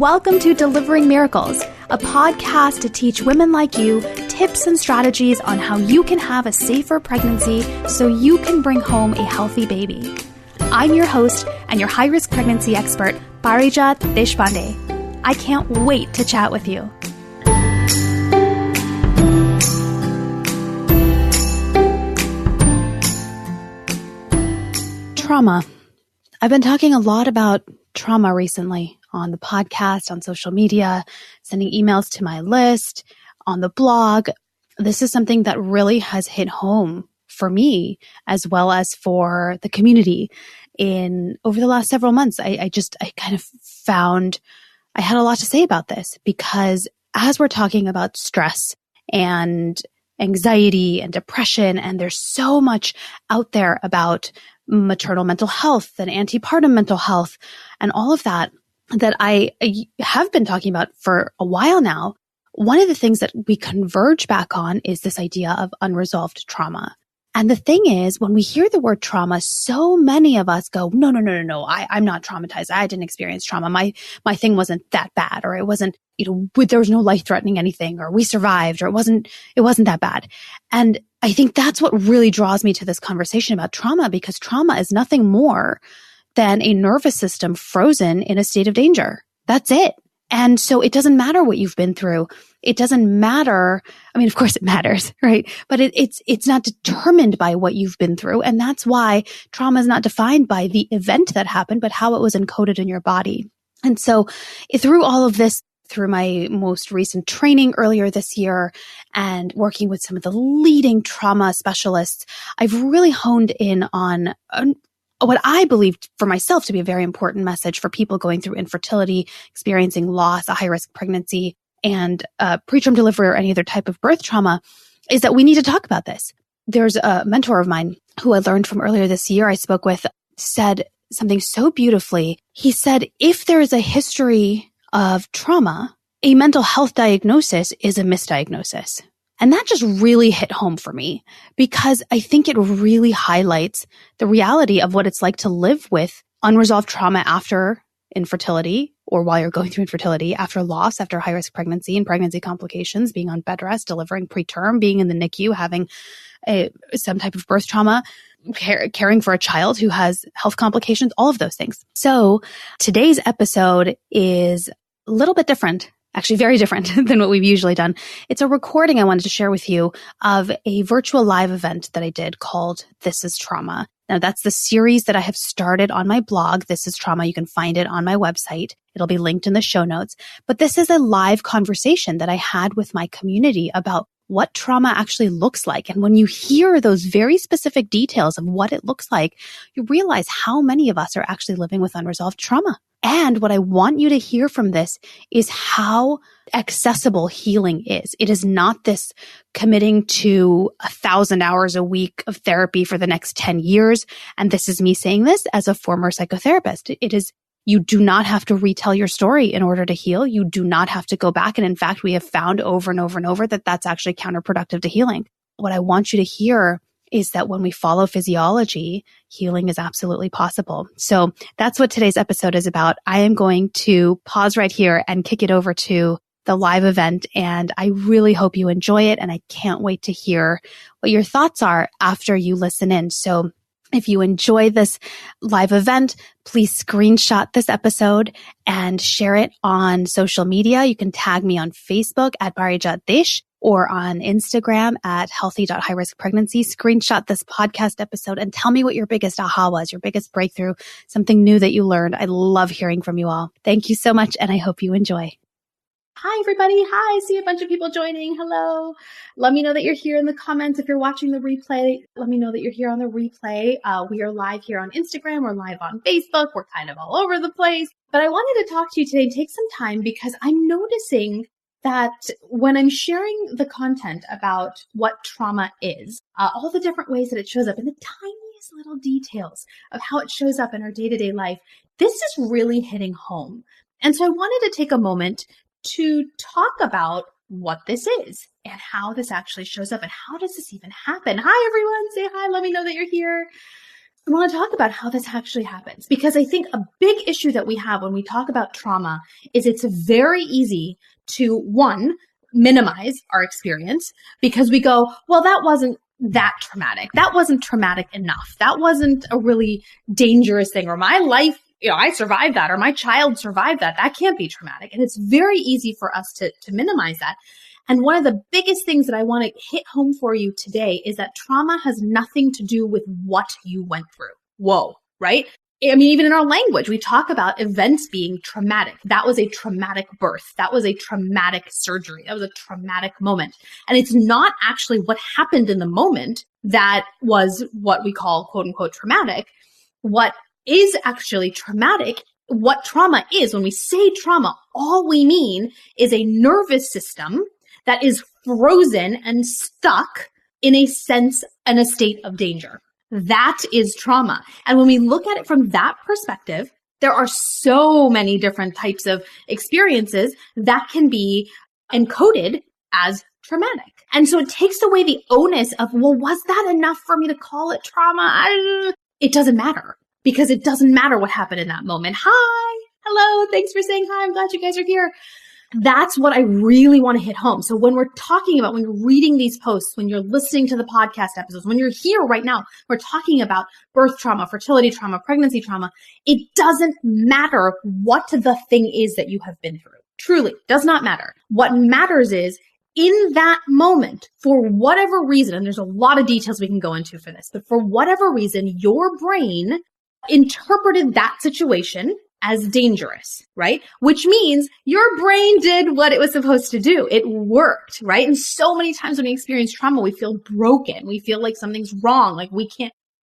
Welcome to Delivering Miracles, a podcast to teach women like you tips and strategies on how you can have a safer pregnancy so you can bring home a healthy baby. I'm your host and your high-risk pregnancy expert, Parijat Deshpande. I can't wait to chat with you. Trauma. I've been talking a lot about trauma recently on the podcast, on social media, sending emails to my list, on the blog. This is something that really has hit home for me as well as for the community. Over the last several months, I kind of found I had a lot to say about this because as we're talking about stress and anxiety and depression, and there's so much out there about maternal mental health and antepartum mental health and all of that I have been talking about for a while now. One of the things that we converge back on is this idea of unresolved trauma. And the thing is, when we hear the word trauma, so many of us go, no, I'm not traumatized. I didn't experience trauma. My thing wasn't that bad, or it wasn't, there was no life-threatening anything, or we survived, or it wasn't that bad. And I think that's what really draws me to this conversation about trauma, because trauma is nothing more than a nervous system frozen in a state of danger. That's it. And so it doesn't matter what you've been through. It doesn't matter. I mean, of course it matters, right? But it's not determined by what you've been through. And that's why trauma is not defined by the event that happened, but how it was encoded in your body. And so through all of this, through my most recent training earlier this year and working with some of the leading trauma specialists, I've really honed in on what I believe for myself to be a very important message for people going through infertility, experiencing loss, a high-risk pregnancy, and preterm delivery or any other type of birth trauma, is that we need to talk about this. There's a mentor of mine who I learned from earlier this year I spoke with, said something so beautifully. He said, if there is a history of trauma, a mental health diagnosis is a misdiagnosis. And that just really hit home for me because I think it really highlights the reality of what it's like to live with unresolved trauma after infertility, or while you're going through infertility, after loss, after high-risk pregnancy and pregnancy complications, being on bed rest, delivering preterm, being in the NICU, having some type of birth trauma, caring for a child who has health complications, all of those things. So today's episode is a little bit different. Actually, very different than what we've usually done. It's a recording I wanted to share with you of a virtual live event that I did called This is Trauma. Now, that's the series that I have started on my blog, This is Trauma. You can find it on my website. It'll be linked in the show notes. But this is a live conversation that I had with my community about what trauma actually looks like. And when you hear those very specific details of what it looks like, you realize how many of us are actually living with unresolved trauma. And what I want you to hear from this is how accessible healing is. It is not this committing to 1,000 hours a week of therapy for the next 10 years. And this is me saying this as a former psychotherapist. It is, you do not have to retell your story in order to heal. You do not have to go back. And in fact, we have found over and over and over that that's actually counterproductive to healing. What I want you to hear is that when we follow physiology, healing is absolutely possible. So that's what today's episode is about. I am going to pause right here and kick it over to the live event, and I really hope you enjoy it, and I can't wait to hear what your thoughts are after you listen in. So if you enjoy this live event, please screenshot this episode and share it on social media. You can tag me on Facebook at Parijat Desh, or on Instagram at healthy.highriskpregnancy. Screenshot this podcast episode and tell me what your biggest aha was, your biggest breakthrough, something new that you learned. I love hearing from you all. Thank you so much, and I hope you enjoy. Hi, everybody. Hi. I see a bunch of people joining. Hello. Let me know that you're here in the comments. If you're watching the replay, let me know that you're here on the replay. We are live here on Instagram. We're live on Facebook. We're kind of all over the place. But I wanted to talk to you today and take some time because I'm noticing that when I'm sharing the content about what trauma is, all the different ways that it shows up in the tiniest little details of how it shows up in our day-to-day life, this is really hitting home. And so I wanted to take a moment to talk about what this is and how this actually shows up and how does this even happen. Hi, everyone. Say hi. Let me know that you're here. I want to talk about how this actually happens, because I think a big issue that we have when we talk about trauma is it's very easy to, one, minimize our experience because we go, well, that wasn't that traumatic. That wasn't traumatic enough. That wasn't a really dangerous thing, or my life, I survived that, or my child survived that. That can't be traumatic. And it's very easy for us to minimize that. And one of the biggest things that I want to hit home for you today is that trauma has nothing to do with what you went through. Whoa, right? I mean, even in our language, we talk about events being traumatic. That was a traumatic birth. That was a traumatic surgery. That was a traumatic moment. And it's not actually what happened in the moment that was what we call quote unquote traumatic. What is actually traumatic, what trauma is, when we say trauma, all we mean is a nervous system that is frozen and stuck in a sense and a state of danger. That is trauma. And when we look at it from that perspective, there are so many different types of experiences that can be encoded as traumatic. And so it takes away the onus of, well, was that enough for me to call it trauma? It doesn't matter, because it doesn't matter what happened in that moment. Hi, hello, thanks for saying hi. I'm glad you guys are here. That's what I really want to hit home. So when we're talking about, when you're reading these posts, when you're listening to the podcast episodes, when you're here right now, we're talking about birth trauma, fertility trauma, pregnancy trauma. It doesn't matter what the thing is that you have been through. Truly, does not matter. What matters is in that moment, for whatever reason, and there's a lot of details we can go into for this, but for whatever reason, your brain interpreted that situation as dangerous, right? Which means your brain did what it was supposed to do. It worked, right? And so many times when we experience trauma, we feel broken. We feel like something's wrong. Like we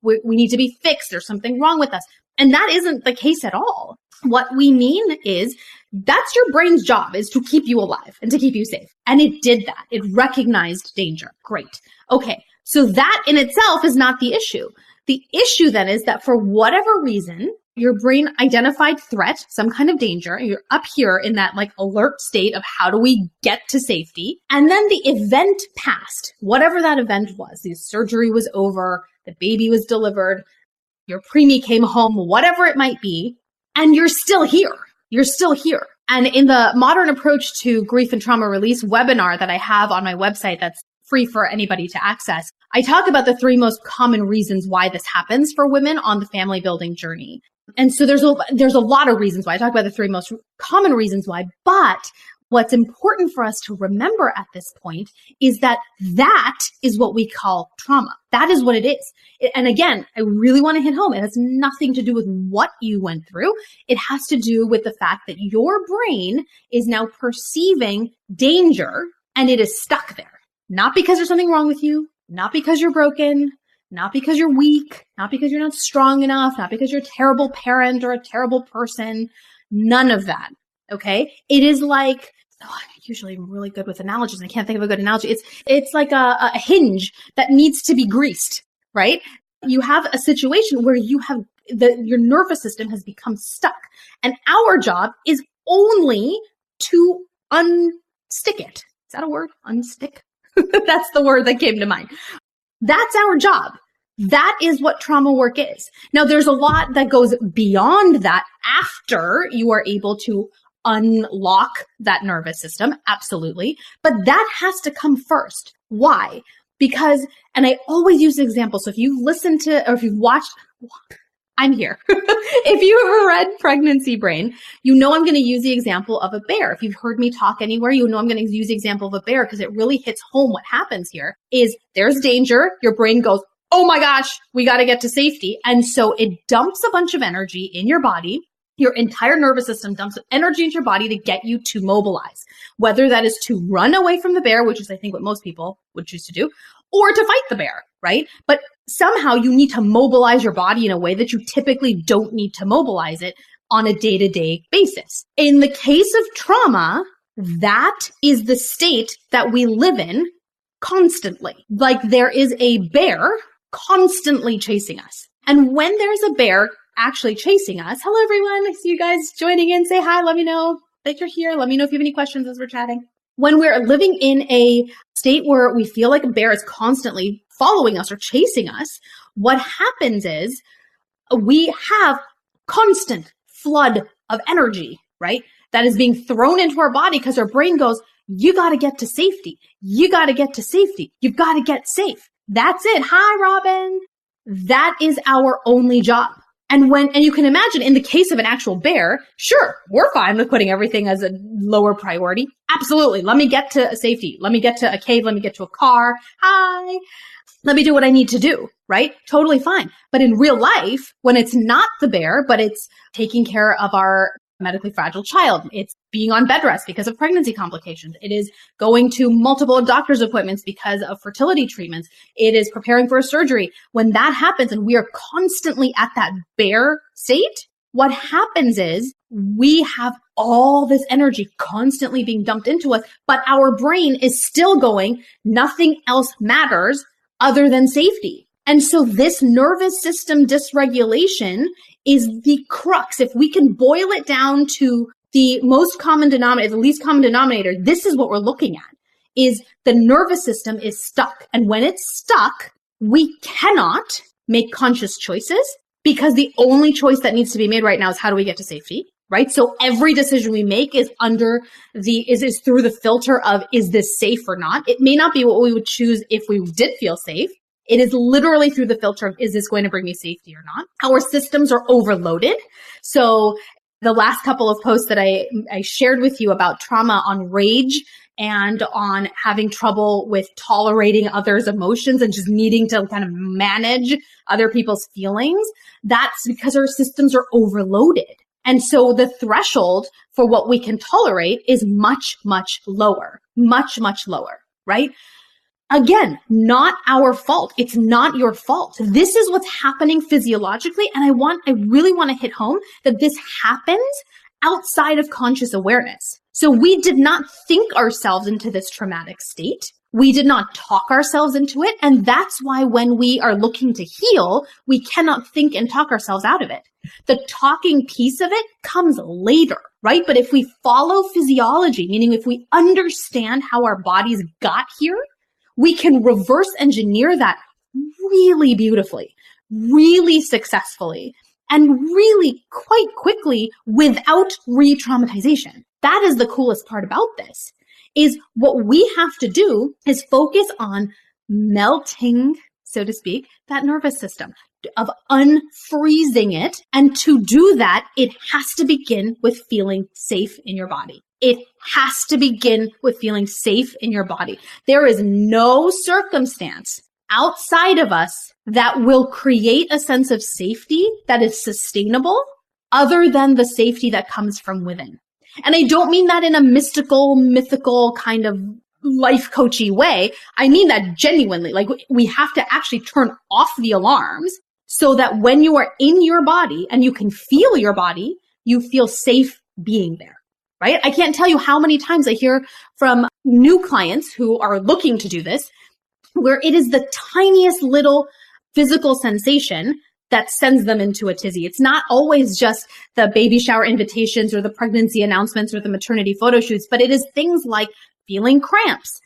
need to be fixed. There's something wrong with us. And that isn't the case at all. What we mean is that's your brain's job, is to keep you alive and to keep you safe. And it did that. It recognized danger. Great. Okay. So that in itself is not the issue. The issue then is that for whatever reason, your brain identified threat, some kind of danger, and you're up here in that like alert state of how do we get to safety? And then the event passed, whatever that event was. The surgery was over, the baby was delivered, your preemie came home, whatever it might be, and you're still here. You're still here. And in the Modern Approach to Grief and Trauma Release webinar that I have on my website that's free for anybody to access, I talk about the 3 most common reasons why this happens for women on the family building journey. And so there's a lot of reasons why. I talk about the 3 most common reasons why, but what's important for us to remember at this point is that that is what we call trauma. That is what it is. And again, I really want to hit home. It has nothing to do with what you went through. It has to do with the fact that your brain is now perceiving danger and it is stuck there. Not because there's something wrong with you, not because you're broken, not because you're weak, not because you're not strong enough, not because you're a terrible parent or a terrible person. None of that. Okay. It is like, I'm usually really good with analogies. I can't think of a good analogy. It's like a hinge that needs to be greased, right? You have a situation where you have your nervous system has become stuck, and our job is only to unstick it. Is that a word? Unstick? That's the word that came to mind. That's our job. That is what trauma work is. Now, there's a lot that goes beyond that after you are able to unlock that nervous system. Absolutely. But that has to come first. Why? Because, and I always use the example. So if you've listened to, or if you've watched, I'm here. If you ever read Pregnancy Brain, you know I'm going to use the example of a bear. If you've heard me talk anywhere, you know I'm going to use the example of a bear because it really hits home. What happens here is there's danger. Your brain goes, oh my gosh, we got to get to safety. And so it dumps a bunch of energy in your body. Your entire nervous system dumps energy into your body to get you to mobilize, whether that is to run away from the bear, which is I think what most people would choose to do, or to fight the bear, right? But somehow you need to mobilize your body in a way that you typically don't need to mobilize it on a day-to-day basis. In the case of trauma, that is the state that we live in constantly. Like there is a bear constantly chasing us. And when there's a bear actually chasing us, hello everyone, I see you guys joining in. Say hi, let me know that you're here. Let me know if you have any questions as we're chatting. When we're living in a state where we feel like a bear is constantly following us or chasing us, what happens is we have constant flood of energy, right? That is being thrown into our body because our brain goes, you got to get to safety. You got to get to safety. You've got to get safe. That's it. Hi, Robin. That is our only job. And you can imagine in the case of an actual bear, sure, we're fine with putting everything as a lower priority. Absolutely. Let me get to safety. Let me get to a cave. Let me get to a car. Hi. Let me do what I need to do, right? Totally fine. But in real life, when it's not the bear, but it's taking care of our medically fragile child, it's being on bed rest because of pregnancy complications. It is going to multiple doctor's appointments because of fertility treatments. It is preparing for a surgery. When that happens and we are constantly at that bear state, what happens is we have all this energy constantly being dumped into us, but our brain is still going, nothing else matters other than safety. And so this nervous system dysregulation is the crux. If we can boil it down to the most common denominator, the least common denominator, this is what we're looking at, is the nervous system is stuck. And when it's stuck, we cannot make conscious choices because the only choice that needs to be made right now is how do we get to safety, right? So every decision we make is is through the filter of, is this safe or not? It may not be what we would choose if we did feel safe. It is literally through the filter of, is this going to bring me safety or not? Our systems are overloaded. So the last couple of posts that I shared with you about trauma on rage and on having trouble with tolerating others' emotions and just needing to kind of manage other people's feelings, that's because our systems are overloaded. And so the threshold for what we can tolerate is much, much lower, much, much lower, right? Again, not our fault. It's not your fault. This is what's happening physiologically. And I really want to hit home that this happens outside of conscious awareness. So we did not think ourselves into this traumatic state. We did not talk ourselves into it. And that's why when we are looking to heal, we cannot think and talk ourselves out of it. The talking piece of it comes later, right? But if we follow physiology, meaning if we understand how our bodies got here, we can reverse engineer that really beautifully, really successfully, and really quite quickly without re-traumatization. That is the coolest part about this, is what we have to do is focus on melting, so to speak, that nervous system, of unfreezing it. And to do that, it has to begin with feeling safe in your body. It has to begin with feeling safe in your body. There is no circumstance outside of us that will create a sense of safety that is sustainable other than the safety that comes from within. And I don't mean that in a mythical kind of life coachy way. I mean that genuinely. Like, we have to actually turn off the alarms so that when you are in your body and you can feel your body, you feel safe being there. Right? I can't tell you how many times I hear from new clients who are looking to do this, where it is the tiniest little physical sensation that sends them into a tizzy. It's not always just the baby shower invitations or the pregnancy announcements or the maternity photo shoots, but it is things like feeling cramps,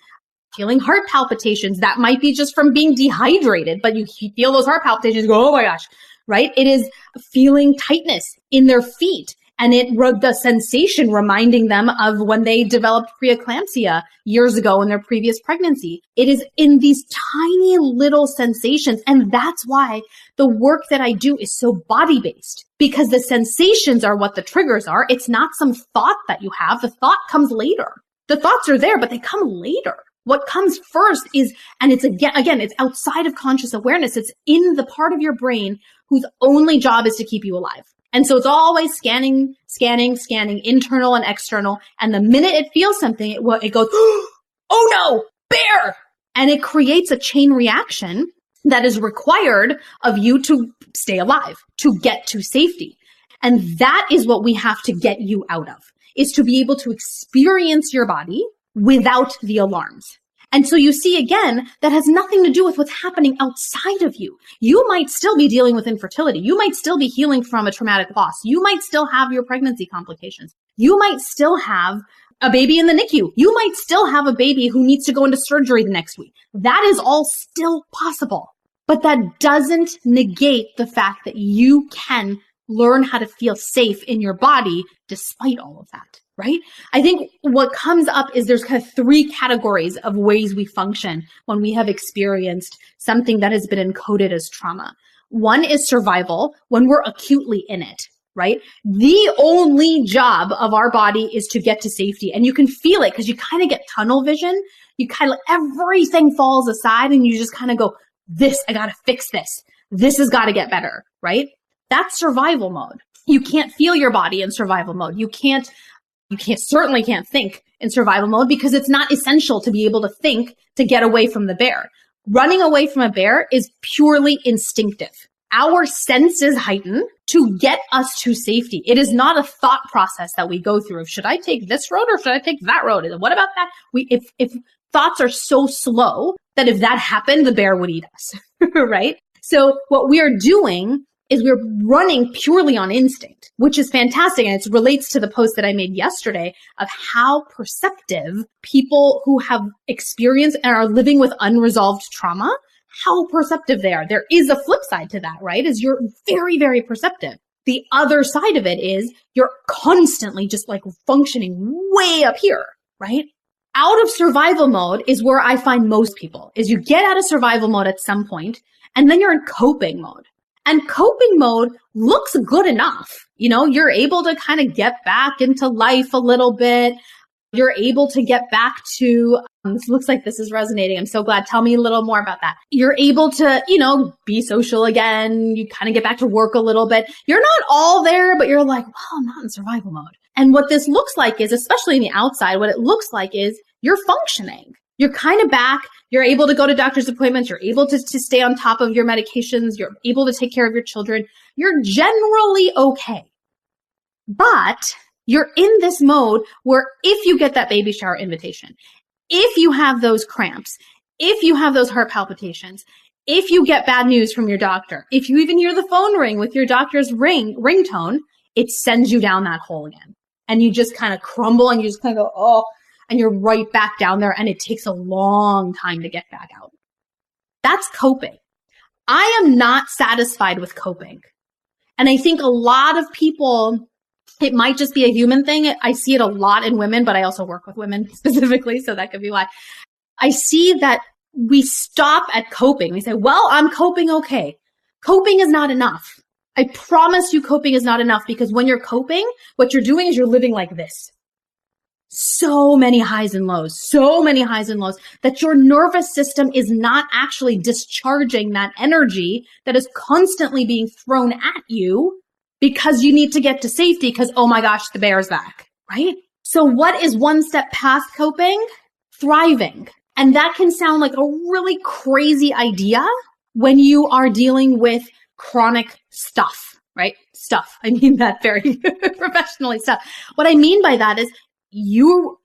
feeling heart palpitations. That might be just from being dehydrated, but you feel those heart palpitations, go, oh my gosh, right? It is feeling tightness in their feet. And the sensation reminding them of when they developed preeclampsia years ago in their previous pregnancy. It is in these tiny little sensations. And that's why the work that I do is so body-based, because the sensations are what the triggers are. It's not some thought that you have. The thought comes later. The thoughts are there, but they come later. What comes first is, and it's again, it's outside of conscious awareness. It's in the part of your brain whose only job is to keep you alive. And so it's always scanning, internal and external. And the minute it feels something, it goes, oh no, bear! And it creates a chain reaction that is required of you to stay alive, to get to safety. And that is what we have to get you out of, is to be able to experience your body without the alarms. And so you see, again, that has nothing to do with what's happening outside of you. You might still be dealing with infertility. You might still be healing from a traumatic loss. You might still have your pregnancy complications. You might still have a baby in the NICU. You might still have a baby who needs to go into surgery the next week. That is all still possible. But that doesn't negate the fact that you can learn how to feel safe in your body despite all of that, right? I think what comes up is there's kind of three categories of ways we function when we have experienced something that has been encoded as trauma. One is survival, when we're acutely in it, right? The only job of our body is to get to safety. And you can feel it because you kind of get tunnel vision. You kind of, everything falls aside and you just kind of go, I got to fix this. This has got to get better, right? That's survival mode. You can't feel your body in survival mode. You certainly can't think in survival mode because it's not essential to be able to think to get away from the bear. Running away from a bear is purely instinctive. Our senses heighten to get us to safety. It is not a thought process that we go through of should I take this road or should I take that road? And what about that? If thoughts are so slow that if that happened, the bear would eat us, right? So what we are doing is we're running purely on instinct, which is fantastic. And it relates to the post that I made yesterday of how perceptive people who have experienced and are living with unresolved trauma, how perceptive they are. There is a flip side to that, right? Is you're very, very perceptive. The other side of it is you're constantly just like functioning way up here, right? Out of survival mode is where I find most people is you get out of survival mode at some point and then you're in coping mode. And coping mode looks good enough. You know, you're able to kind of get back into life a little bit. You're able to get back to, this looks like this is resonating. I'm so glad. Tell me a little more about that. You're able to, be social again. You kind of get back to work a little bit. You're not all there, but you're like, well, I'm not in survival mode. And what this looks like is, especially in the outside, what it looks like is you're functioning. You're kind of back. You're able to go to doctor's appointments. You're able to stay on top of your medications. You're able to take care of your children. You're generally okay. But you're in this mode where if you get that baby shower invitation, if you have those cramps, if you have those heart palpitations, if you get bad news from your doctor, if you even hear the phone ring with your doctor's ringtone, it sends you down that hole again. And you just kind of crumble and you just kind of go, oh, and you're right back down there and it takes a long time to get back out. That's coping. I am not satisfied with coping. And I think a lot of people, it might just be a human thing. I see it a lot in women, but I also work with women specifically, so that could be why. I see that we stop at coping. We say, well, I'm coping okay. Coping is not enough. I promise you coping is not enough because when you're coping, what you're doing is you're living like this. So many highs and lows that your nervous system is not actually discharging that energy that is constantly being thrown at you because you need to get to safety because, oh my gosh, the bear's back, right? So what is one step past coping? Thriving. And that can sound like a really crazy idea when you are dealing with chronic stuff, right? Stuff. I mean that very professionally stuff. What I mean by that is you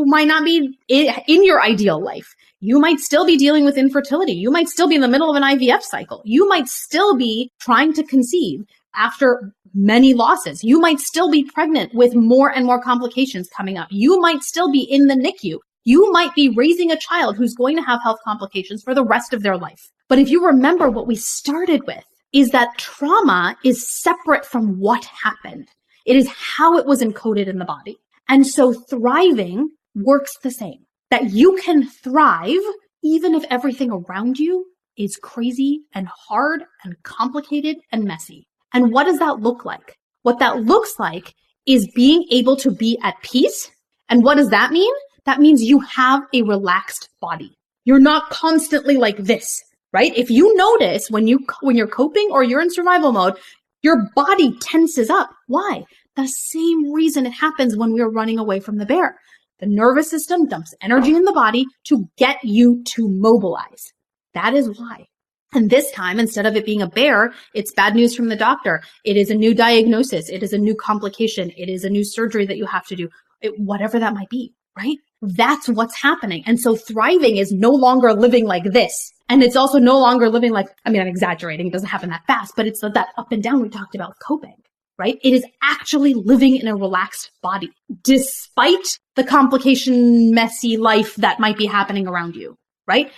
might not be in your ideal life. You might still be dealing with infertility. You might still be in the middle of an IVF cycle. You might still be trying to conceive after many losses. You might still be pregnant with more and more complications coming up. You might still be in the NICU. You might be raising a child who's going to have health complications for the rest of their life. But if you remember what we started with is that trauma is separate from what happened. It is how it was encoded in the body. And so thriving works the same. That you can thrive even if everything around you is crazy and hard and complicated and messy. And what does that look like? What that looks like is being able to be at peace. And what does that mean? That means you have a relaxed body. You're not constantly like this, right? If you notice when you're coping or you're in survival mode, your body tenses up. Why? The same reason it happens when we're running away from the bear. The nervous system dumps energy in the body to get you to mobilize. That is why. And this time, instead of it being a bear, it's bad news from the doctor. It is a new diagnosis. It is a new complication. It is a new surgery that you have to do, whatever that might be, right? That's what's happening. And so thriving is no longer living like this. And it's also no longer living like, I'm exaggerating. It doesn't happen that fast, but it's that up and down we talked about coping, right? It is actually living in a relaxed body, despite the complication, messy life that might be happening around you, right?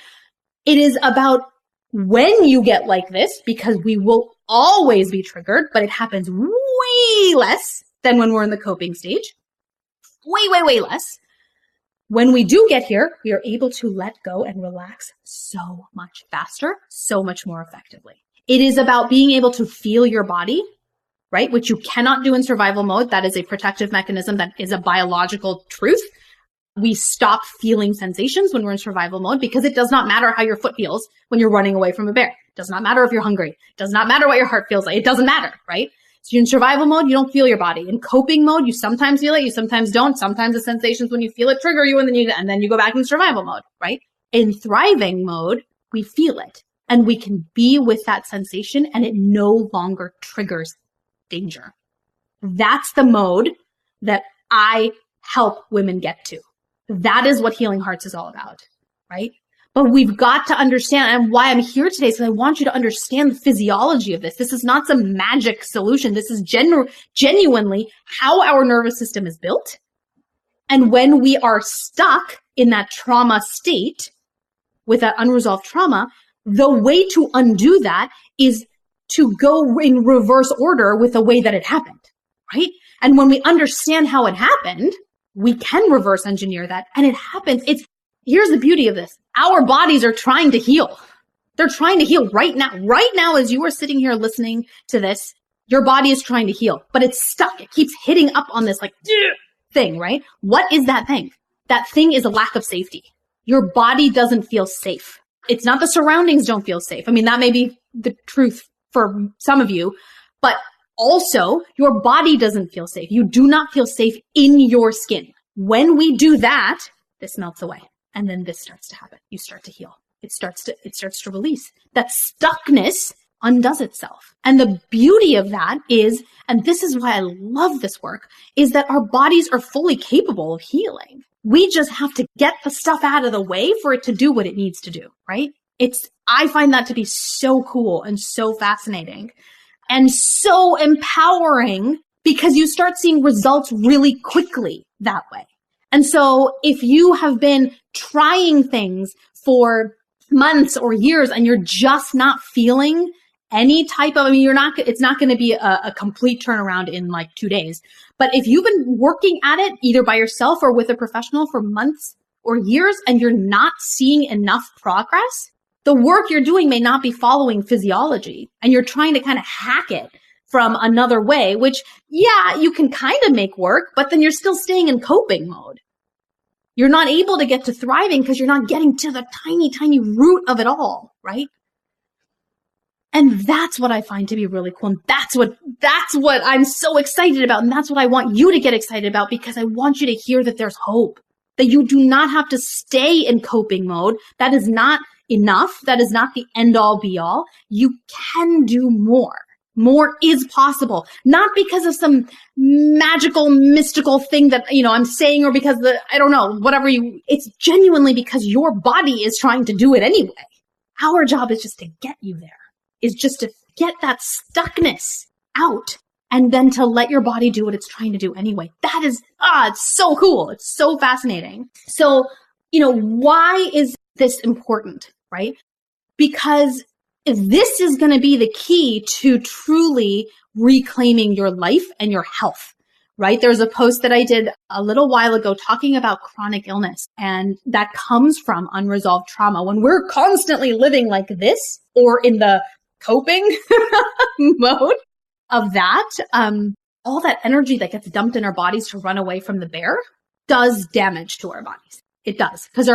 It is about When you get like this, because we will always be triggered, but it happens way less than when we're in the coping stage. Way less. When we do get here, we are able to let go and relax so much faster, so much more effectively. It is about being able to feel your body, right? Which you cannot do in survival mode. That is a protective mechanism. That is a biological truth. We stop feeling sensations when we're in survival mode because it does not matter how your foot feels when you're running away from a bear. It does not matter if you're hungry. It does not matter what your heart feels like. It doesn't matter, right? So you're in survival mode, you don't feel your body. In coping mode, you sometimes feel it, you sometimes don't. Sometimes the sensations when you feel it trigger you and then you go back into survival mode, right? In thriving mode, we feel it and we can be with that sensation and it no longer triggers danger. That's the mode that I help women get to. That is what Healing Hearts is all about, right? But we've got to understand, and why I'm here today is because I want you to understand the physiology of this. This is not some magic solution. This is genuinely how our nervous system is built. And when we are stuck in that trauma state with that unresolved trauma, the way to undo that is to go in reverse order with the way that it happened, right? And when we understand how it happened, we can reverse engineer that. And it happens. Here's the beauty of this. Our bodies are trying to heal. They're trying to heal right now. Right now, as you are sitting here listening to this, your body is trying to heal, but it's stuck. It keeps hitting up on this thing, right? What is that thing? That thing is a lack of safety. Your body doesn't feel safe. It's not the surroundings don't feel safe. I mean, that may be the truth for some of you, but also your body doesn't feel safe. You do not feel safe in your skin. When we do that, this melts away. And then this starts to happen. You start to heal. It starts to release. That stuckness undoes itself. And the beauty of that is, and this is why I love this work, is that our bodies are fully capable of healing. We just have to get the stuff out of the way for it to do what it needs to do, right? I find that to be so cool and so fascinating and so empowering because you start seeing results really quickly that way. And so if you have been trying things for months or years and you're just not feeling any type of, it's not going to be a complete turnaround in like 2 days. But if you've been working at it either by yourself or with a professional for months or years and you're not seeing enough progress, the work you're doing may not be following physiology and you're trying to kind of hack it from another way, which, yeah, you can kind of make work, but then you're still staying in coping mode. You're not able to get to thriving because you're not getting to the tiny, tiny root of it all, right? And that's what I find to be really cool. And that's what I'm so excited about. And that's what I want you to get excited about because I want you to hear that there's hope, that you do not have to stay in coping mode. That is not enough. That is not the end all be all. You can do more. More is possible, not because of some magical, mystical thing that, I'm saying, or because it's genuinely because your body is trying to do it anyway. Our job is just to get you there, is just to get that stuckness out and then to let your body do what it's trying to do anyway. That is, it's so cool. It's so fascinating. So, why is this important, right? Because this is going to be the key to truly reclaiming your life and your health, right? There's a post that I did a little while ago talking about chronic illness, and that comes from unresolved trauma. When we're constantly living like this or in the coping mode of that, all that energy that gets dumped in our bodies to run away from the bear does damage to our bodies. It does, because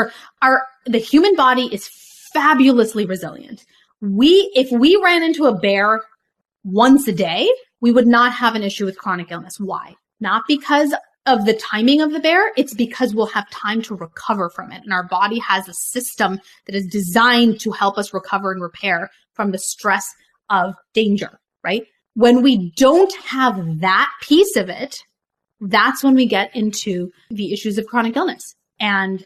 the human body is fabulously resilient. If we ran into a bear once a day, we would not have an issue with chronic illness. Why? Not because of the timing of the bear. It's because we'll have time to recover from it. And our body has a system that is designed to help us recover and repair from the stress of danger, right? When we don't have that piece of it, that's when we get into the issues of chronic illness. And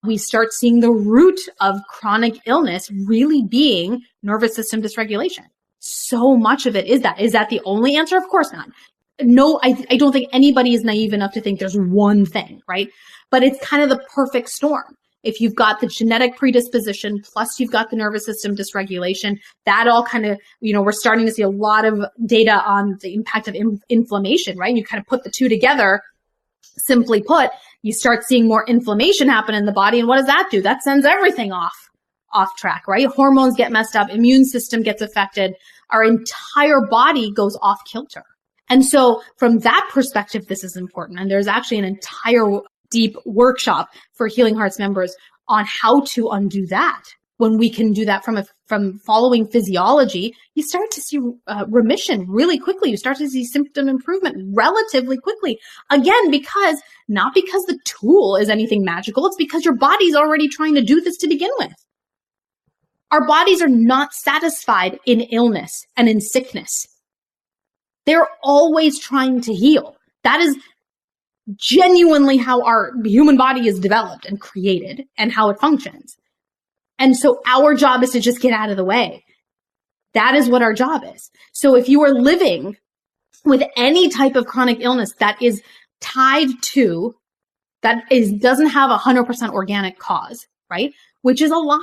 we start seeing the root of chronic illness really being nervous system dysregulation. So much of it is that. Is that the only answer? Of course not. No, I don't think anybody is naive enough to think there's one thing, right? But it's kind of the perfect storm. If you've got the genetic predisposition, plus you've got the nervous system dysregulation, that all kind of, we're starting to see a lot of data on the impact of inflammation, right? And you kind of put the two together. Simply put, you start seeing more inflammation happen in the body. And what does that do? That sends everything off track, right? Hormones get messed up. Immune system gets affected. Our entire body goes off kilter. And so from that perspective, this is important. And there's actually an entire deep workshop for Healing Hearts members on how to undo that. When we can do that from following physiology, you start to see remission really quickly. You start to see symptom improvement relatively quickly. Again, not because the tool is anything magical. It's because your body's already trying to do this to begin with. Our bodies are not satisfied in illness and in sickness. They're always trying to heal. That is genuinely how our human body is developed and created and how it functions. And so our job is to just get out of the way. That is what our job is. So if you are living with any type of chronic illness that is tied to, doesn't have 100% organic cause, right? Which is a lot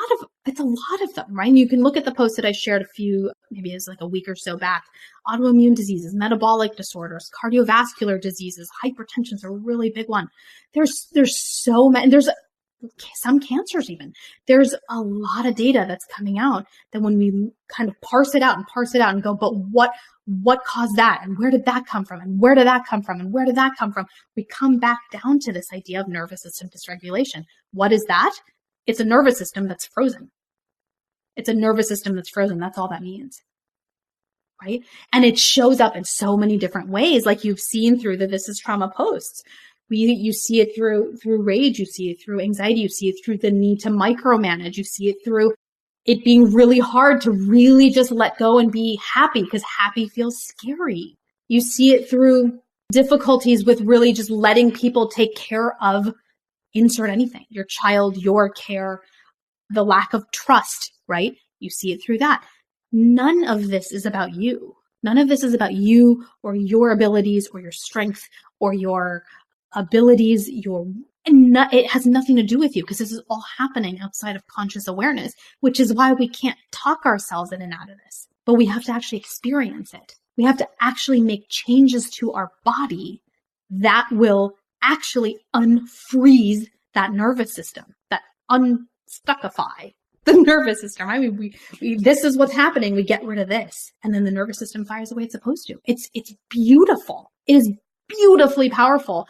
of them, right? And you can look at the post that I shared maybe it was like a week or so back. Autoimmune diseases, metabolic disorders, cardiovascular diseases, hypertension is a really big one. There's so many, there's some cancers even. There's a lot of data that's coming out that when we kind of parse it out and go, but what caused that? And where did that come from? And where did that come from? And where did that come from? We come back down to this idea of nervous system dysregulation. What is that? It's a nervous system that's frozen. It's a nervous system that's frozen. That's all that means. Right? And it shows up in so many different ways, like you've seen through the This Is Trauma posts. You see it through rage, you see it through anxiety, you see it through the need to micromanage, you see it through it being really hard to really just let go and be happy because happy feels scary. You see it through difficulties with really just letting people take care of insert anything, your child, your care, the lack of trust, right? You see it through that. None of this is about you. None of this is about you or your abilities or your strength or your abilities, it has nothing to do with you because this is all happening outside of conscious awareness, which is why we can't talk ourselves in and out of this. But we have to actually experience it. We have to actually make changes to our body that will actually unfreeze that nervous system, that unstuckify the nervous system. I mean, this is what's happening. We get rid of this, and then the nervous system fires the way it's supposed to. It's beautiful. It is beautifully powerful.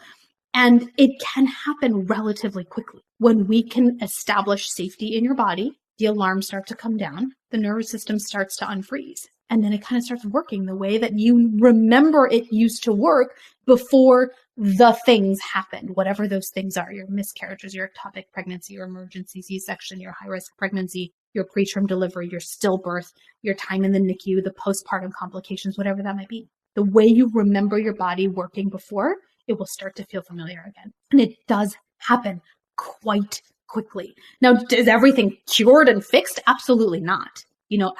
And it can happen relatively quickly. When we can establish safety in your body, the alarms start to come down, the nervous system starts to unfreeze. And then it kind of starts working the way that you remember it used to work before the things happened, whatever those things are, your miscarriages, your ectopic pregnancy, your emergency C-section, your high-risk pregnancy, your preterm delivery, your stillbirth, your time in the NICU, the postpartum complications, whatever that might be. The way you remember your body working before, it will start to feel familiar again. And it does happen quite quickly. Now, is everything cured and fixed? Absolutely not.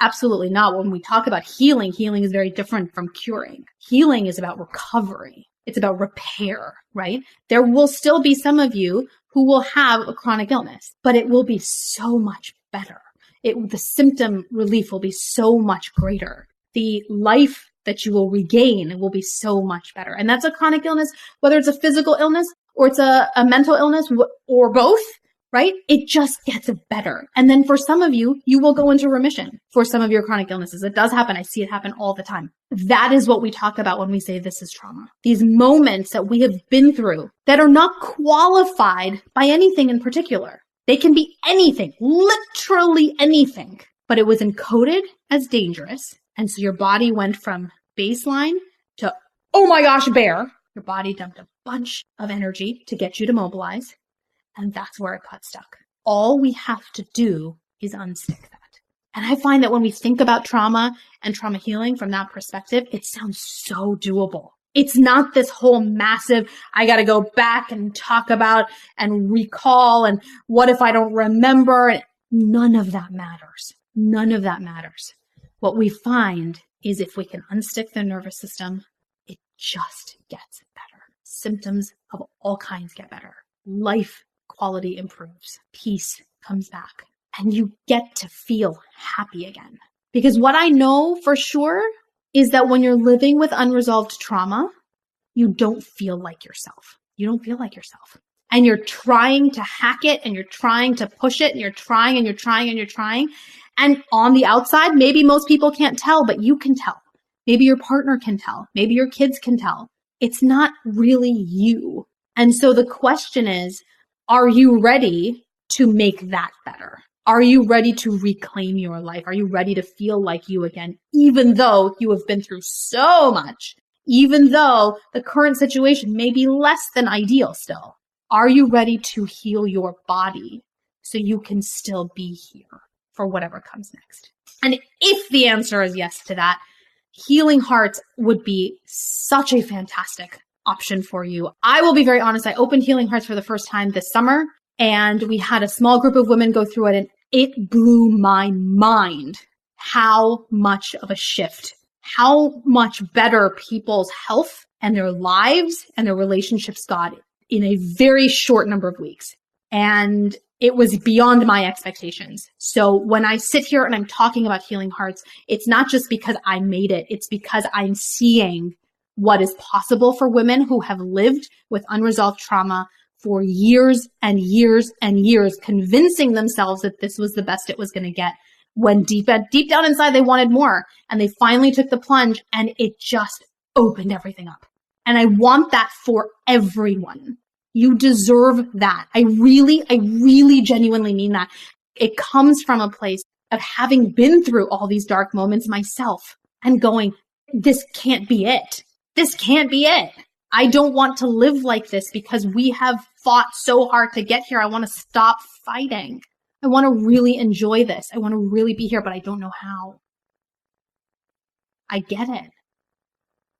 Absolutely not. When we talk about healing is very different from curing. Healing is about recovery. It's about repair, right? There will still be some of you who will have a chronic illness, but it will be so much better. The symptom relief will be so much greater. The life that you will regain will be so much better. And that's a chronic illness, whether it's a physical illness or it's a mental illness or both, right? It just gets better. And then for some of you, you will go into remission for some of your chronic illnesses. It does happen. I see it happen all the time. That is what we talk about when we say this is trauma. These moments that we have been through that are not qualified by anything in particular. They can be anything, literally anything, but it was encoded as dangerous. And so your body went from baseline to, oh my gosh, bear. Your body dumped a bunch of energy to get you to mobilize. And that's where it got stuck. All we have to do is unstick that. And I find that when we think about trauma and trauma healing from that perspective, it sounds so doable. It's not this whole massive, I got to go back and talk about and recall. And what if I don't remember? None of that matters. None of that matters. What we find is if we can unstick the nervous system, it just gets better. Symptoms of all kinds get better. Life quality improves, peace comes back, and you get to feel happy again. Because what I know for sure is that when you're living with unresolved trauma, you don't feel like yourself. You don't feel like yourself. And you're trying to hack it, and you're trying to push it, and you're trying and you're trying and you're trying. And on the outside, maybe most people can't tell, but you can tell. Maybe your partner can tell. Maybe your kids can tell. It's not really you. And so the question is, are you ready to make that better? Are you ready to reclaim your life? Are you ready to feel like you again, even though you have been through so much, even though the current situation may be less than ideal still? Are you ready to heal your body so you can still be here for whatever comes next? And if the answer is yes to that, Healing Hearts would be such a fantastic option for you. I will be very honest. I opened Healing Hearts for the first time this summer, and we had a small group of women go through it, and it blew my mind how much of a shift, how much better people's health and their lives and their relationships got in a very short number of weeks. And it was beyond my expectations. So when I sit here and I'm talking about Healing Hearts, it's not just because I made it. It's because I'm seeing what is possible for women who have lived with unresolved trauma for years and years and years, convincing themselves that this was the best it was going to get, when deep down inside they wanted more. And they finally took the plunge, and it just opened everything up. And I want that for everyone. You deserve that. I really genuinely mean that. It comes from a place of having been through all these dark moments myself and going, this can't be it. This can't be it. I don't want to live like this because we have fought so hard to get here. I want to stop fighting. I want to really enjoy this. I want to really be here, but I don't know how. I get it.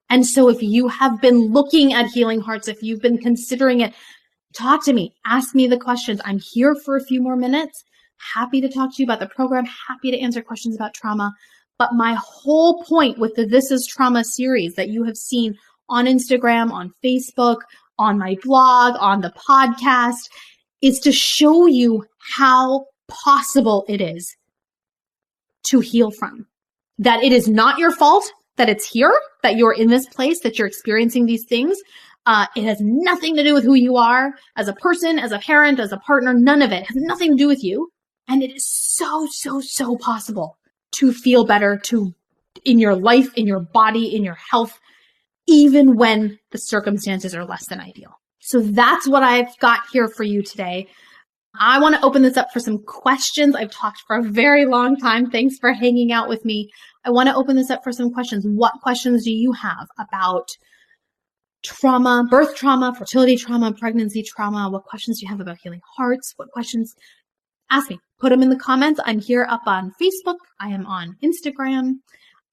And so if you have been looking at Healing Hearts, if you've been considering it, talk to me. Ask me the questions. I'm here for a few more minutes. Happy to talk to you about the program. Happy to answer questions about trauma. But my whole point with the This Is Trauma series that you have seen on Instagram, on Facebook, on my blog, on the podcast, is to show you how possible it is to heal from. That it is not your fault that it's here, that you're in this place, that you're experiencing these things. It has nothing to do with who you are as a person, as a parent, as a partner. None of it. It has nothing to do with you. And it is so possible to feel better in your life, in your body, in your health, even when the circumstances are less than ideal. So that's what I've got here for you today. I want to open this up for some questions. I've talked for a very long time. Thanks for hanging out with me. I want to open this up for some questions. What questions do you have about trauma, birth trauma, fertility trauma, pregnancy trauma? What questions do you have about Healing Hearts? What questions? Ask me. Put them in the comments. I'm here up on Facebook. I am on Instagram.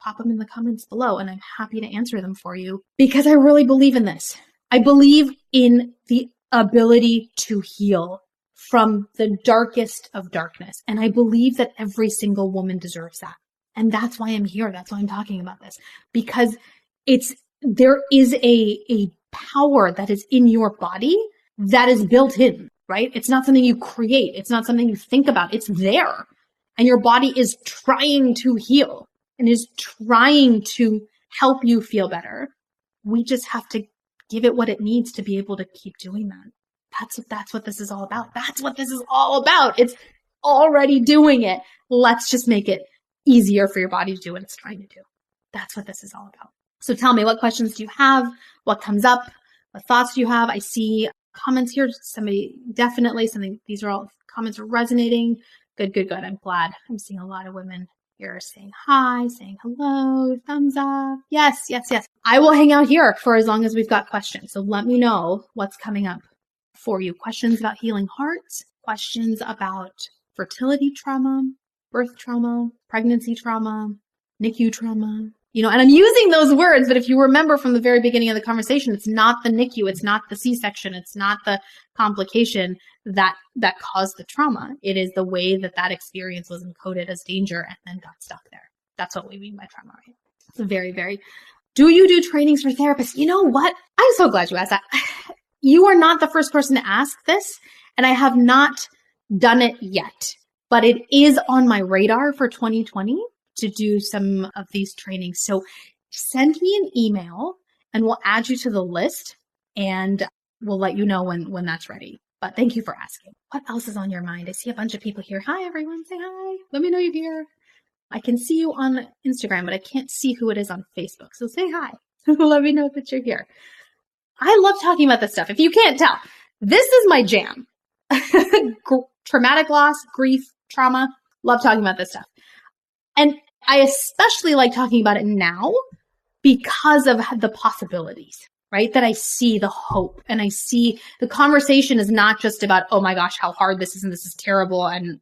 Pop them in the comments below, and I'm happy to answer them for you because I really believe in this. I believe in the ability to heal from the darkest of darkness. And I believe that every single woman deserves that. And that's why I'm here. That's why I'm talking about this, because there is a power that is in your body that is built in, right? It's not something you create. It's not something you think about. It's there. And your body is trying to heal and is trying to help you feel better. We just have to give it what it needs to be able to keep doing that. That's what this is all about. That's what this is all about. It's already doing it. Let's just make it easier for your body to do what it's trying to do. That's what this is all about. So tell me, what questions do you have? What comes up? What thoughts do you have? I see comments here. These are all comments are resonating. Good. I'm glad. I'm seeing a lot of women here saying hi, saying hello, thumbs up. Yes. I will hang out here for as long as we've got questions. So let me know what's coming up for you. Questions about Healing Hearts, questions about fertility trauma, birth trauma, pregnancy trauma, NICU trauma. And I'm using those words, but if you remember from the very beginning of the conversation, it's not the NICU, it's not the C-section, it's not the complication that caused the trauma. It is the way that experience was encoded as danger and then got stuck there. That's what we mean by trauma, right? It's very. Do you do trainings for therapists? You know what? I'm so glad you asked that. You are not the first person to ask this. And I have not done it yet, but it is on my radar for 2020 to do some of these trainings. So send me an email and we'll add you to the list and we'll let you know when that's ready. But thank you for asking. What else is on your mind? I see a bunch of people here. Hi, everyone. Say hi. Let me know you're here. I can see you on Instagram, but I can't see who it is on Facebook. So say hi. Let me know that you're here. I love talking about this stuff. If you can't tell, this is my jam. Traumatic loss, grief, trauma. Love talking about this stuff. And I especially like talking about it now because of the possibilities, right? That I see the hope and I see the conversation is not just about, oh my gosh, how hard this is and this is terrible and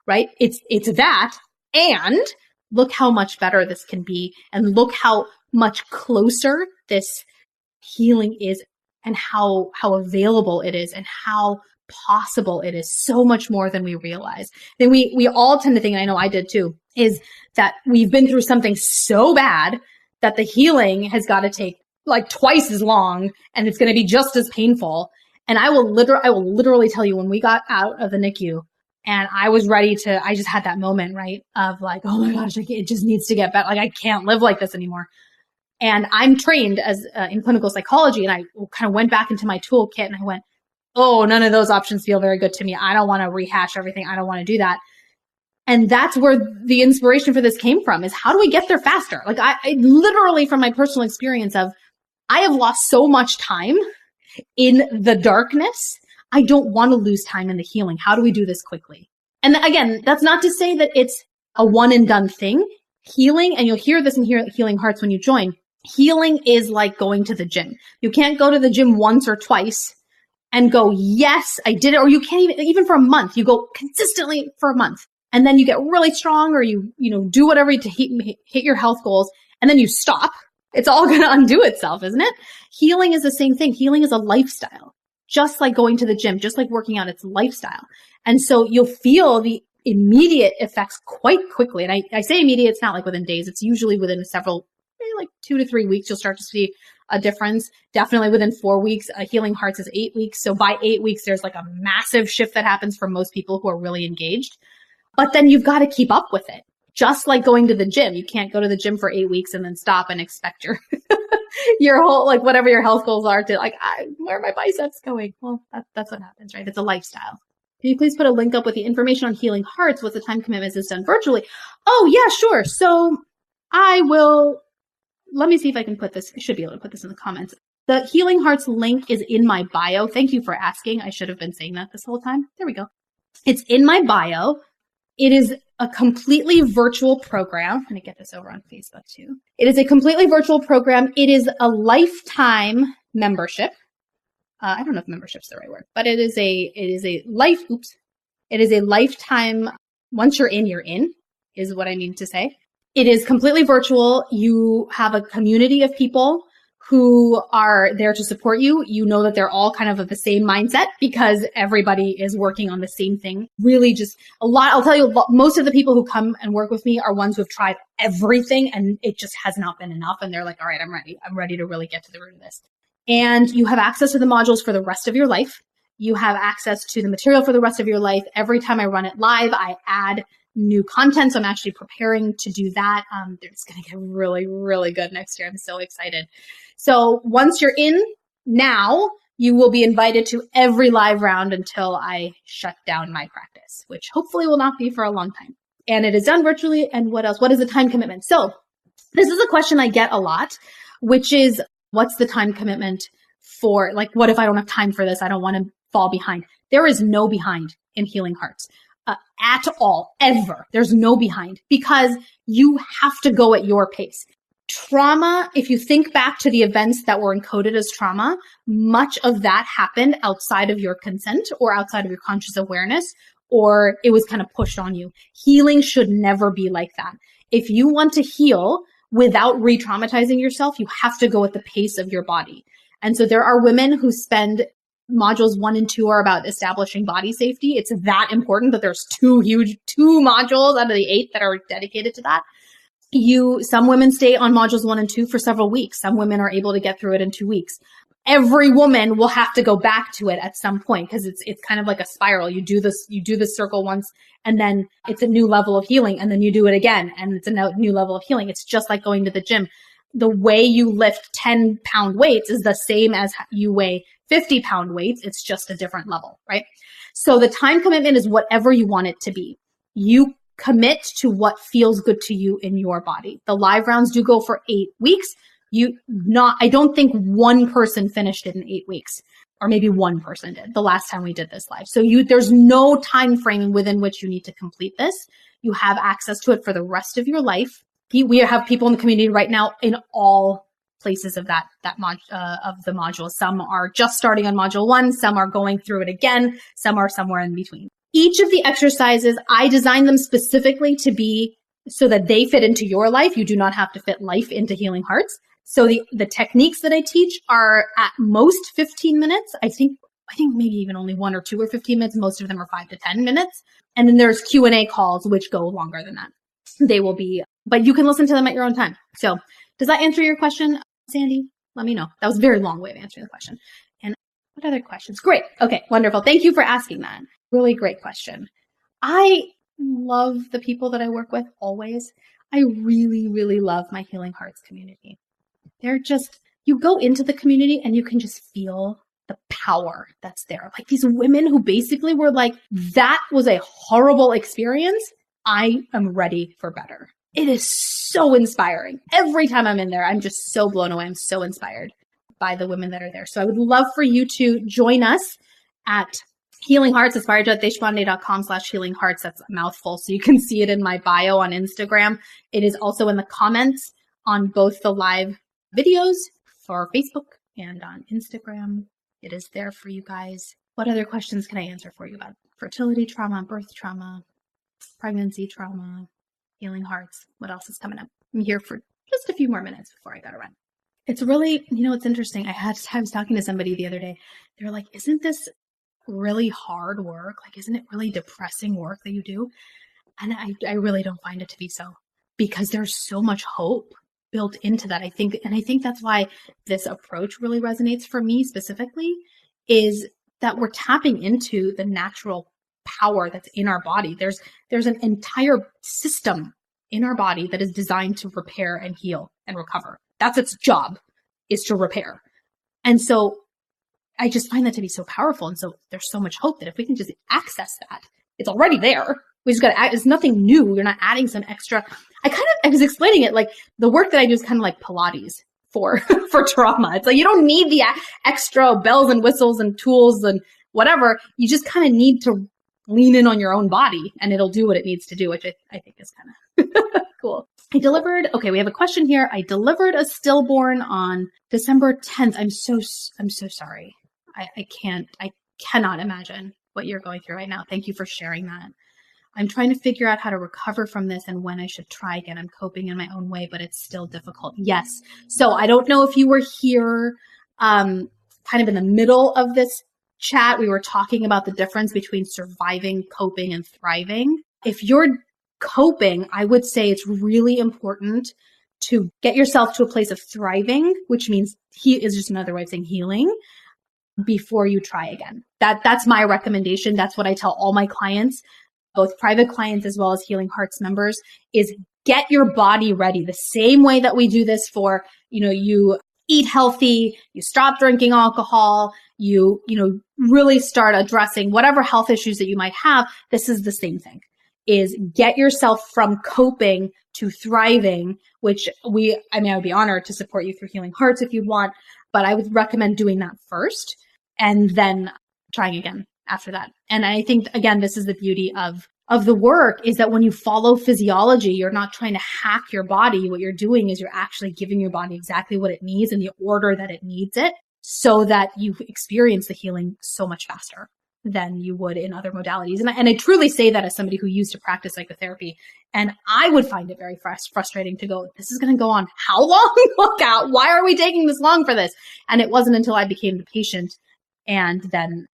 right? It's that. And look how much better this can be. And look how much closer this healing is and how available it is and how possible it is, so much more than we realize. Then we all tend to think, and I know I did too, is that we've been through something so bad that the healing has got to take like twice as long and it's going to be just as painful. And I will literally tell you, when we got out of the NICU and I was ready to, I just had that moment, right, of like, oh my gosh, it just needs to get better. Like I can't live like this anymore. And I'm trained as in clinical psychology, and I kind of went back into my toolkit and I went, oh, none of those options feel very good to me. I don't want to rehash everything. I don't want to do that. And that's where the inspiration for this came from, is how do we get there faster? Like I literally, from my personal experience of, I have lost so much time in the darkness. I don't want to lose time in the healing. How do we do this quickly? And again, that's not to say that it's a one and done thing. Healing, and you'll hear this in Healing Hearts when you join, healing is like going to the gym. You can't go to the gym once or twice and go, yes, I did it. Or you can't even for a month, you go consistently for a month and then you get really strong, or you do whatever to hit your health goals, and then you stop. It's all going to undo itself, isn't it? Healing is the same thing. Healing is a lifestyle, just like going to the gym, just like working out. It's a lifestyle. And so you'll feel the immediate effects quite quickly. And I say immediate, it's not like within days. It's usually within several, maybe like 2 to 3 weeks, you'll start to see a difference. Definitely within 4 weeks. Healing Hearts is 8 weeks. So by 8 weeks, there's like a massive shift that happens for most people who are really engaged. But then you've got to keep up with it. Just like going to the gym. You can't go to the gym for 8 weeks and then stop and expect your whole, like whatever your health goals are to like, where are my biceps going? Well, that's what happens, right? It's a lifestyle. Can you please put a link up with the information on Healing Hearts? What's the time commitment? Is this done virtually? Oh yeah, sure. So I will, let me see if I can put this. I should be able to put this in the comments. The Healing Hearts link is in my bio. Thank you for asking. I should have been saying that this whole time. There we go. It's in my bio. It is a completely virtual program. I'm going to get this over on Facebook too. It is a completely virtual program. It is a lifetime membership. I don't know if membership's the right word, but it is a lifetime. Once you're in, is what I mean to say. It is completely virtual. You have a community of people who are there to support you. You know that they're all kind of the same mindset because everybody is working on the same thing. Really just a lot. I'll tell you, most of the people who come and work with me are ones who have tried everything and it just has not been enough. And they're like, all right, I'm ready. I'm ready to really get to the root of this. And you have access to the modules for the rest of your life. You have access to the material for the rest of your life. Every time I run it live, I add new content. So I'm actually preparing to do that. It's going to get really, really good next year. I'm so excited. So once you're in now, you will be invited to every live round until I shut down my practice, which hopefully will not be for a long time. And it is done virtually. And what else? What is the time commitment? So this is a question I get a lot, which is, what's the time commitment for, like, what if I don't have time for this? I don't want to fall behind. There is no behind in Healing Hearts at all, ever. There's no behind because you have to go at your pace. Trauma, if you think back to the events that were encoded as trauma, much of that happened outside of your consent or outside of your conscious awareness, or it was kind of pushed on you. Healing should never be like that. If you want to heal without re-traumatizing yourself, you have to go at the pace of your body. And so there are women who spend modules 1 and 2 are about establishing body safety. It's that important that there's two modules out of the 8 that are dedicated to that. Some women stay on modules 1 and 2 for several weeks. Some women are able to get through it in 2 weeks. every woman will have to go back to it at some point because it's kind of like a spiral. You do this circle once and then it's a new level of healing, and then you do it again and it's a new level of healing. It's just like going to the gym. The way you lift 10-pound weights is the same as you weigh 50-pound weights. It's just a different level, right? So the time commitment is whatever you want it to be. You commit to what feels good to you in your body. The live rounds do go for 8 weeks. I don't think one person finished it in 8 weeks, or maybe one person did the last time we did this live. So there's no time frame within which you need to complete this. You have access to it for the rest of your life. We have people in the community right now in all places of of the module. Some are just starting on module 1. Some are going through it again. Some are somewhere in between. Each of the exercises, I designed them specifically to be so that they fit into your life. You do not have to fit life into Healing Hearts. So the techniques that I teach are at most 15 minutes. I think maybe even only 1 or 2 or 15 minutes. Most of them are 5 to 10 minutes. And then there's Q&A calls, which go longer than that. They will be, but you can listen to them at your own time. So does that answer your question, Sandy? Let me know. That was a very long way of answering the question. And what other questions? Great. Okay, wonderful. Thank you for asking that. Really great question. I love the people that I work with always. I really, really love my Healing Hearts community. They're just, you go into the community and you can just feel the power that's there. Like these women who basically were like, that was a horrible experience. I am ready for better. It is so inspiring. Every time I'm in there, I'm just so blown away. I'm so inspired by the women that are there. So I would love for you to join us at Healing Hearts, aspiredeshbande.com/healinghearts. That's a mouthful. So you can see it in my bio on Instagram. It is also in the comments on both the live videos for Facebook and on Instagram. It is there for you guys. What other questions can I answer for you about fertility trauma, birth trauma, pregnancy trauma, Healing Hearts? What else is coming up? I'm here for just a few more minutes before I gotta run. It's really, it's interesting. I was talking to somebody the other day. They're like, isn't this really hard work? Like, isn't it really depressing work that you do? And I really don't find it to be so, because there's so much hope built into that. I think that's why this approach really resonates for me specifically, is that we're tapping into the natural power that's in our body. There's an entire system in our body that is designed to repair and heal and recover. That's its job, is to repair. And so I just find that to be so powerful. And so there's so much hope that if we can just access that, it's already there. We just got to add, it's nothing new. You're not adding some extra. I was explaining it like the work that I do is kind of like Pilates for trauma. It's like, you don't need the extra bells and whistles and tools and whatever. You just kind of need to lean in on your own body and it'll do what it needs to do, which I think is kind of cool. We have a question here. I delivered a stillborn on December 10th. I'm so sorry. I cannot imagine what you're going through right now. Thank you for sharing that. I'm trying to figure out how to recover from this and when I should try again. I'm coping in my own way, but it's still difficult. Yes. So I don't know if you were here kind of in the middle of this chat. We were talking about the difference between surviving, coping, and thriving. If you're coping, I would say it's really important to get yourself to a place of thriving, which means is just another way of saying healing, before you try again. That's my recommendation. That's what I tell all my clients, both private clients as well as Healing Hearts members, is get your body ready. The same way that we do this for, you eat healthy, you stop drinking alcohol, you really start addressing whatever health issues that you might have. This is the same thing, is get yourself from coping to thriving, which I would be honored to support you through Healing Hearts if you want, but I would recommend doing that first and then trying again after that. And I think, again, this is the beauty of the work, is that when you follow physiology, you're not trying to hack your body. What you're doing is you're actually giving your body exactly what it needs in the order that it needs it, so that you experience the healing so much faster than you would in other modalities. And I truly say that as somebody who used to practice psychotherapy. And I would find it very frustrating to go, this is going to go on how long? Look out. Why are we taking this long for this? And it wasn't until I became the patient and then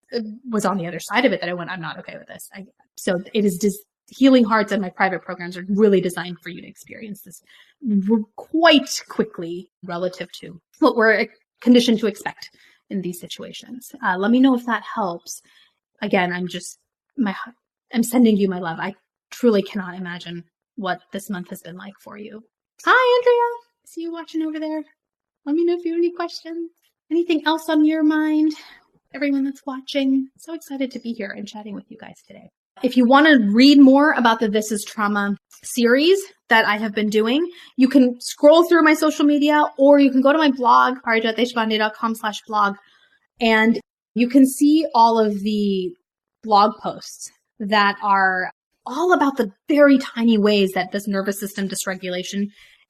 was on the other side of it that I went, I'm not okay with this. So it is just Healing Hearts, and my private programs are really designed for you to experience this quite quickly relative to what we're conditioned to expect in these situations. Let me know if that helps. Again, I'm sending you my love. I truly cannot imagine what this month has been like for you. Hi, Andrea. See you watching over there. Let me know if you have any questions. Anything else on your mind? Everyone that's watching, so excited to be here and chatting with you guys today. If you want to read more about the This is Trauma series that I have been doing, you can scroll through my social media, or you can go to my blog, parijatdeshpande.com/blog, and you can see all of the blog posts that are all about the very tiny ways that this nervous system dysregulation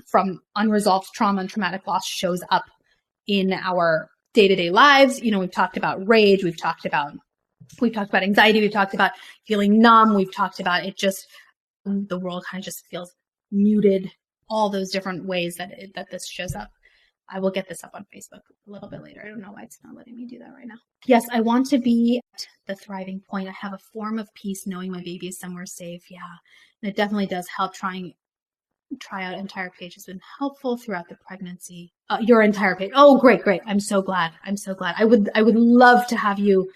from unresolved trauma and traumatic loss shows up in our day-to-day lives. We've talked about rage, we've talked about anxiety, we've talked about feeling numb, we've talked about it just, the world kind of just feels muted, all those different ways that this shows up. I will get this up on Facebook a little bit later. I don't know why it's not letting me do that right now. Yes, I want to be at the thriving point. I have a form of peace knowing my baby is somewhere safe. Yeah, and it definitely does help. Try out entire page has been helpful throughout the pregnancy. Your entire page. Oh, great. I'm so glad. I would love to have you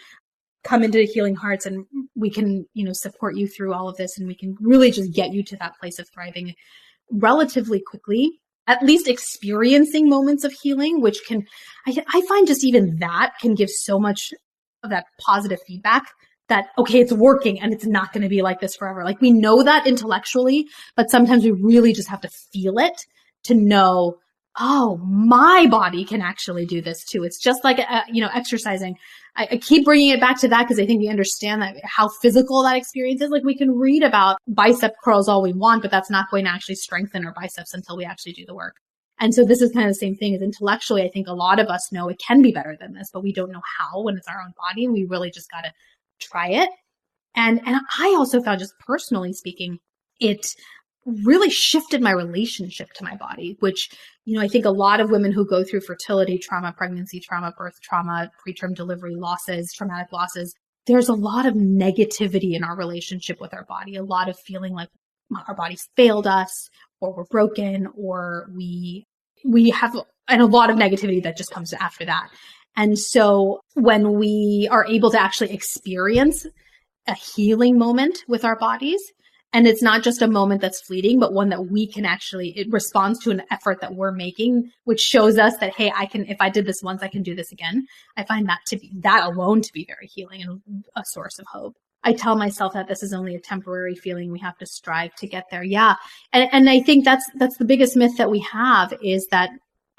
come into Healing Hearts, and we can, support you through all of this, and we can really just get you to that place of thriving relatively quickly, at least experiencing moments of healing, which I find just even that can give so much of that positive feedback that, okay, it's working and it's not going to be like this forever. Like, we know that intellectually, but sometimes we really just have to feel it to know, oh, my body can actually do this too. It's just like, exercising. I keep bringing it back to that because I think we understand that how physical that experience is. Like, we can read about bicep curls all we want, but that's not going to actually strengthen our biceps until we actually do the work. And so this is kind of the same thing as intellectually. I think a lot of us know it can be better than this, but we don't know how when it's our own body, and we really just got to try it. And I also found, just personally speaking, it really shifted my relationship to my body, which, I think a lot of women who go through fertility trauma, pregnancy trauma, birth trauma, preterm delivery losses, traumatic losses, there's a lot of negativity in our relationship with our body, a lot of feeling like our bodies failed us, or we're broken, or we have, and a lot of negativity that just comes after that. And so when we are able to actually experience a healing moment with our bodies, and it's not just a moment that's fleeting, but one that we can actually, it responds to an effort that we're making, which shows us that, hey, if I did this once, I can do this again. I find that alone to be very healing and a source of hope. I tell myself that this is only a temporary feeling. We have to strive to get there. Yeah. And I think that's the biggest myth that we have, is that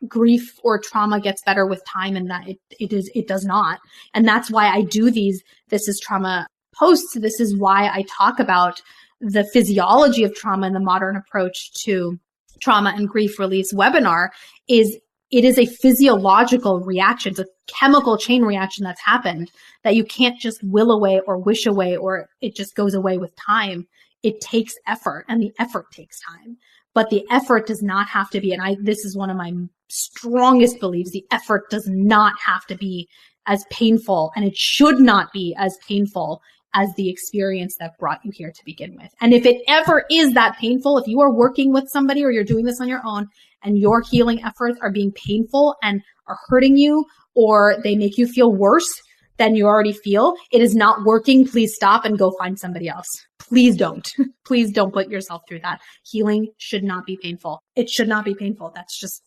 grief or trauma gets better with time, and that it does not. And that's why I do these This is Trauma posts. This is why I talk about the physiology of trauma and the modern approach to trauma and grief release webinar. It is a physiological reaction. It's a chemical chain reaction that's happened that you can't just will away or wish away, or it just goes away with time. It takes effort, and the effort takes time. But the effort does not have to be, and this is one of my strongest beliefs, the effort does not have to be as painful, and it should not be as painful as the experience that brought you here to begin with. And if it ever is that painful, if you are working with somebody or you're doing this on your own and your healing efforts are being painful and are hurting you, or they make you feel worse than you already feel, it is not working. Please stop and go find somebody else. Please don't. Please don't put yourself through that. Healing should not be painful. It should not be painful. That's just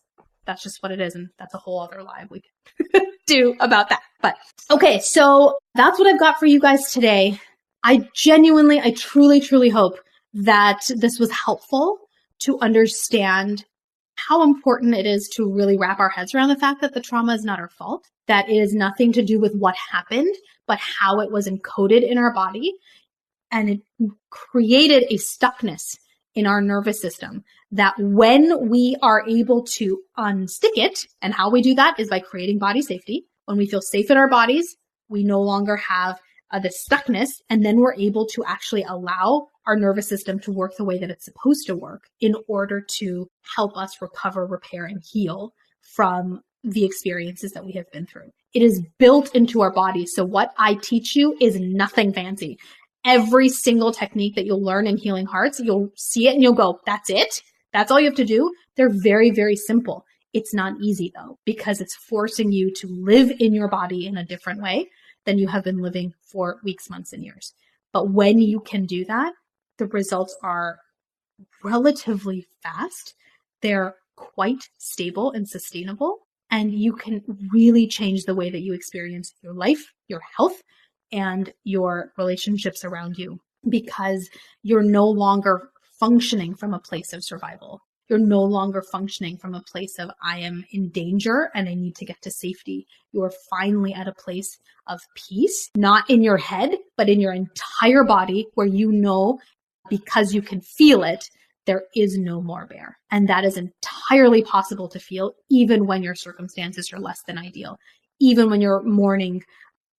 what it is. And that's a whole other live we could do about that. But okay, so that's what I've got for you guys today. I truly hope that this was helpful to understand how important it is to really wrap our heads around the fact that the trauma is not our fault, that it is nothing to do with what happened, but how it was encoded in our body. And it created a stuckness in our nervous system that when we are able to unstick it, and how we do that is by creating body safety. When we feel safe in our bodies, we no longer have this stuckness, and then we're able to actually allow our nervous system to work the way that it's supposed to work in order to help us recover, repair, and heal from the experiences that we have been through. It is built into our bodies. So what I teach you is nothing fancy. Every single technique that you'll learn in Healing Hearts, you'll see it and you'll go, that's it? That's all you have to do? They're very, very simple. It's not easy though, because it's forcing you to live in your body in a different way than you have been living for weeks, months, and years. But when you can do that, the results are relatively fast. They're quite stable and sustainable, and you can really change the way that you experience your life, your health, and your relationships around you, because you're no longer functioning from a place of survival. You're no longer functioning from a place of, I am in danger and I need to get to safety. You're finally at a place of peace, not in your head, but in your entire body, where you know, because you can feel it, there is no more bear. And that is entirely possible to feel, even when your circumstances are less than ideal, even when you're mourning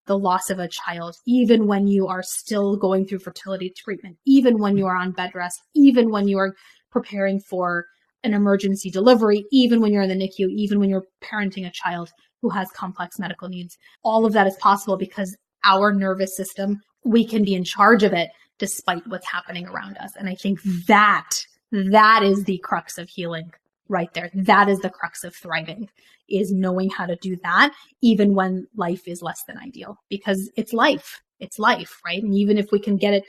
the loss of a child, even when you are still going through fertility treatment, even when you are on bed rest, even when you are preparing for an emergency delivery, even when you're in the NICU, even when you're parenting a child who has complex medical needs. All of that is possible because our nervous system, we can be in charge of it despite what's happening around us. And I think that is the crux of healing right there. That is the crux of thriving, is knowing how to do that even when life is less than ideal, because it's life. It's life, right? And even if we can get it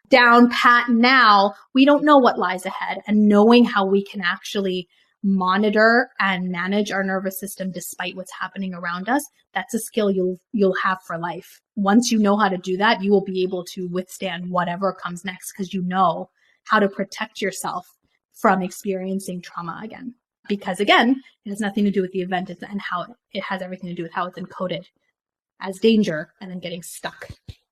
down pat now, we don't know what lies ahead. And knowing how we can actually monitor and manage our nervous system despite what's happening around us, that's a skill you'll have for life. Once you know how to do that, you will be able to withstand whatever comes next, because you know how to protect yourself from experiencing trauma again. Because again, it has nothing to do with the event and how it has everything to do with how it's encoded as danger and then getting stuck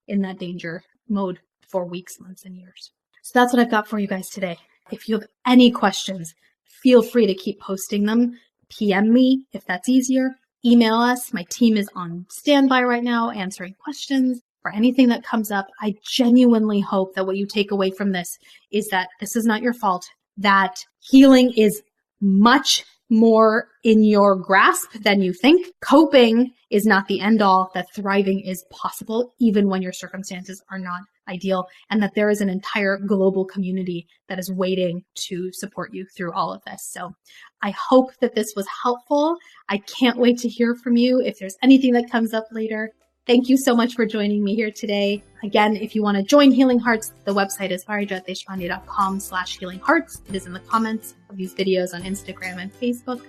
in that danger mode for weeks, months, and years. So that's what I've got for you guys today. If you have any questions, feel free to keep posting them. PM me if that's easier. Email us. My team is on standby right now answering questions for anything that comes up. I genuinely hope that what you take away from this is that this is not your fault, that healing is much more in your grasp than you think. Coping is not the end all, that thriving is possible even when your circumstances are not ideal, and that there is an entire global community that is waiting to support you through all of this. So I hope that this was helpful. I can't wait to hear from you if there's anything that comes up later. Thank you so much for joining me here today. Again, if you want to join Healing Hearts, the website is parijatdeshpande.com/healinghearts. It is in the comments of these videos on Instagram and Facebook.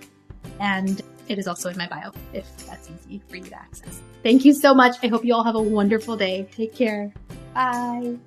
And it is also in my bio if that's easy for you to access. Thank you so much. I hope you all have a wonderful day. Take care. Bye.